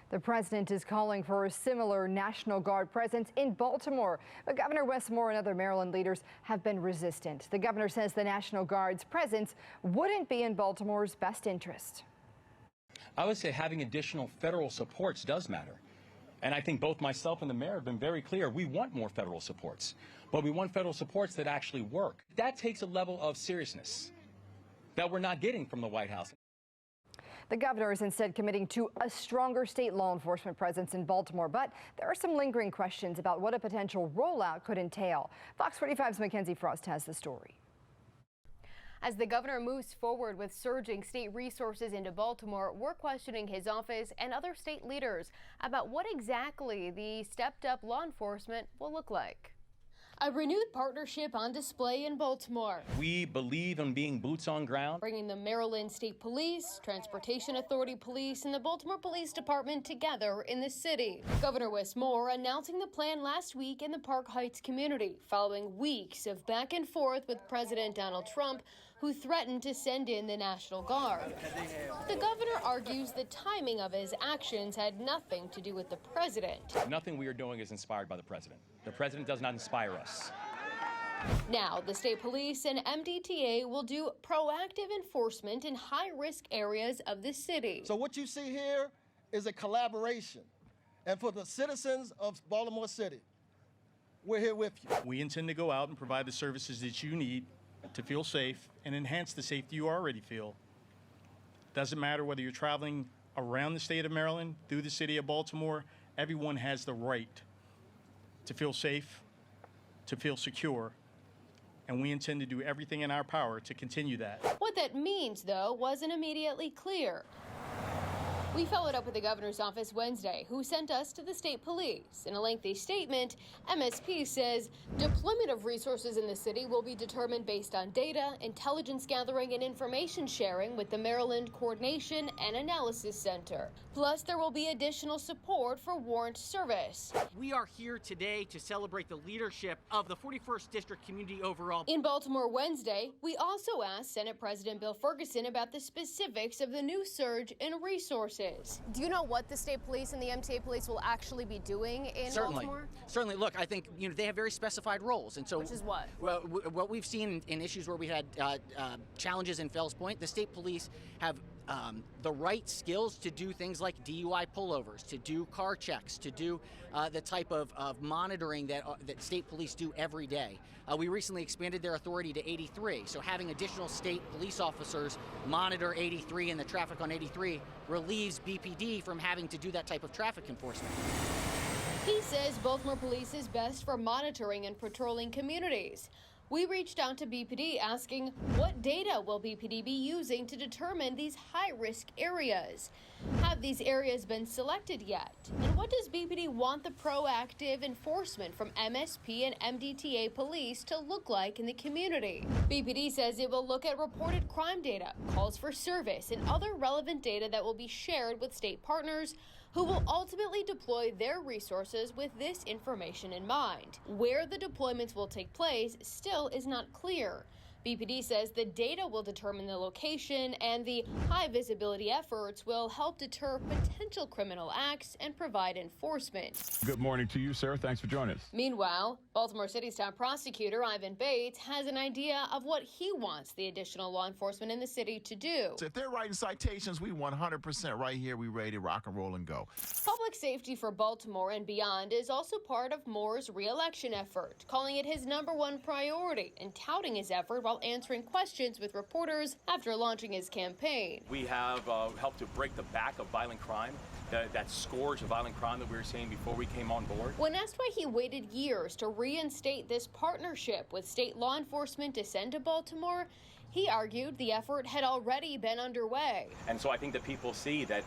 The president is calling for a similar National Guard presence in Baltimore, but Governor Wes Moore and other Maryland leaders have been resistant. The governor says the National Guard's presence wouldn't be in Baltimore's best interest. I would say having additional federal supports does matter. And I think both myself and the mayor have been very clear. We want more federal supports, but we want federal supports that actually work. That takes a level of seriousness that we're not getting from the White House. The governor is instead committing to a stronger state law enforcement presence in Baltimore, but there are some lingering questions about what a potential rollout could entail. Fox 45's Mackenzie Frost has the story. As the governor moves forward with surging state resources into Baltimore, we're questioning his office and other state leaders about what exactly the stepped-up law enforcement will look like. A renewed partnership on display in Baltimore. We believe in being boots on ground. Bringing the Maryland State Police, Transportation Authority Police, and the Baltimore Police Department together in the city. Governor Wes Moore announcing the plan last week in the Park Heights community, following weeks of back and forth with President Donald Trump, who threatened to send in the National Guard. The governor argues the timing of his actions had nothing to do with the president. Nothing we are doing is inspired by the president. The president does not inspire us. Now, the state police and MDTA will do proactive enforcement in high-risk areas of the city. So what you see here is a collaboration. And for the citizens of Baltimore City, we're here with you. We intend to go out and provide the services that you need to feel safe and enhance the safety you already feel. Doesn't matter whether you're traveling around the state of Maryland, through the city of Baltimore, everyone has the right to feel safe, to feel secure, and we intend to do everything in our power to continue that. What that means, though, wasn't immediately clear. We followed up with the governor's office Wednesday, who sent us to the state police. In a lengthy statement, MSP says deployment of resources in the city will be determined based on data, intelligence gathering, and information sharing with the Maryland Coordination and Analysis Center. Plus, there will be additional support for warrant service. We are here today to celebrate the leadership of the 41st District community overall. In Baltimore Wednesday, we also asked Senate President Bill Ferguson about the specifics of the new surge in resources. Do you know what the state police and the MTA police will actually be doing in Baltimore? Certainly. Look, I think they have very specified roles, and so which is what? Well, what we've seen in issues where we had challenges in Fells Point, the state police have the right skills to do things like DUI pullovers, to do car checks, to do the type of monitoring that state police do every day. We recently expanded their authority to 83, so having additional state police officers monitor 83 and the traffic on 83 relieves BPD from having to do that type of traffic enforcement. He says Baltimore Police is best for monitoring and patrolling communities. We reached out to BPD asking what data will BPD be using to determine these high-risk areas? Have these areas been selected yet? And what does BPD want the proactive enforcement from MSP and MDTA police to look like in the community? BPD says it will look at reported crime data, calls for service, and other relevant data that will be shared with state partners who will ultimately deploy their resources with this information in mind. Where the deployments will take place still is not clear. BPD says the data will determine the location, and the high visibility efforts will help deter potential criminal acts and provide enforcement. Good morning to you, sir. Thanks for joining us. Meanwhile, Baltimore City's top prosecutor, Ivan Bates, has an idea of what he wants the additional law enforcement in the city to do. So if they're writing citations, we 100% right here. We ready to rock and roll and go. Public safety for Baltimore and beyond is also part of Moore's re-election effort, calling it his #1 priority and touting his effort while answering questions with reporters after launching his campaign. We have helped to break the back of violent crime, that scourge of violent crime that we were seeing before we came on board. When asked why he waited years to reinstate this partnership with state law enforcement to send to Baltimore, he argued the effort had already been underway. And so I think that people see that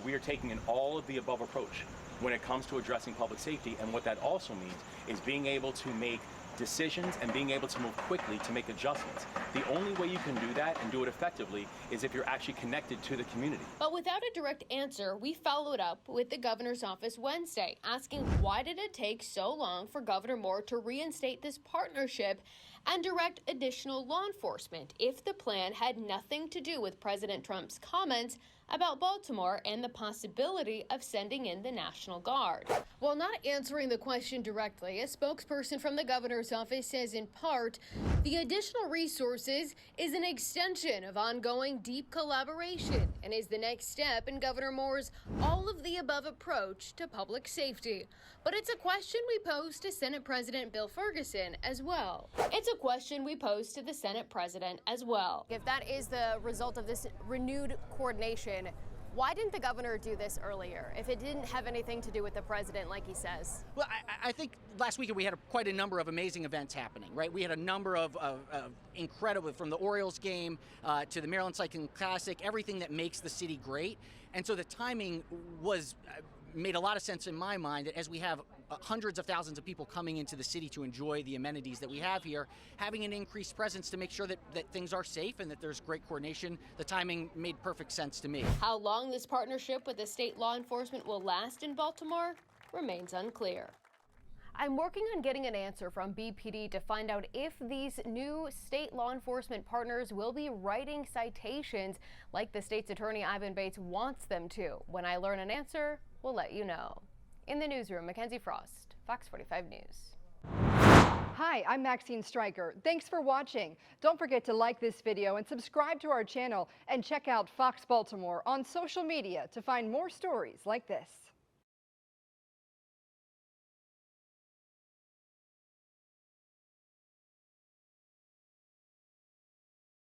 we are taking an all-of-the-above approach when it comes to addressing public safety, and what that also means is being able to make decisions and being able to move quickly to make adjustments. The only way you can do that and do it effectively is if you're actually connected to the community. But without a direct answer, we followed up with the governor's office Wednesday, asking why did it take so long for Governor Moore to reinstate this partnership and direct additional law enforcement if the plan had nothing to do with President Trump's comments about Baltimore and the possibility of sending in the National Guard. While not answering the question directly, a spokesperson from the governor's office says in part, the additional resources is an extension of ongoing deep collaboration and is the next step in Governor Moore's all-of-the-above approach to public safety. But it's a question we pose to Senate President Bill Ferguson as well. If that is the result of this renewed coordination, why didn't the governor do this earlier if it didn't have anything to do with the president, like he says? Well, I think last weekend we had quite a number of amazing events happening, right? We had a number of incredible, from the Orioles game to the Maryland Cycling Classic, everything that makes the city great. And so the timing made a lot of sense in my mind that as we have hundreds of thousands of people coming into the city to enjoy the amenities that we have here, having an increased presence to make sure that things are safe and that there's great coordination, the timing made perfect sense to me. How long this partnership with the state law enforcement will last in Baltimore remains unclear. I'm working on getting an answer from BPD to find out if these new state law enforcement partners will be writing citations like the state's attorney Ivan Bates wants them to. When I learn an answer, we'll let you know. In the newsroom, Mackenzie Frost, Fox 45 News. Hi, I'm Maxine Stryker. Thanks for watching. Don't forget to like this video and subscribe to our channel and check out Fox Baltimore on social media to find more stories like this.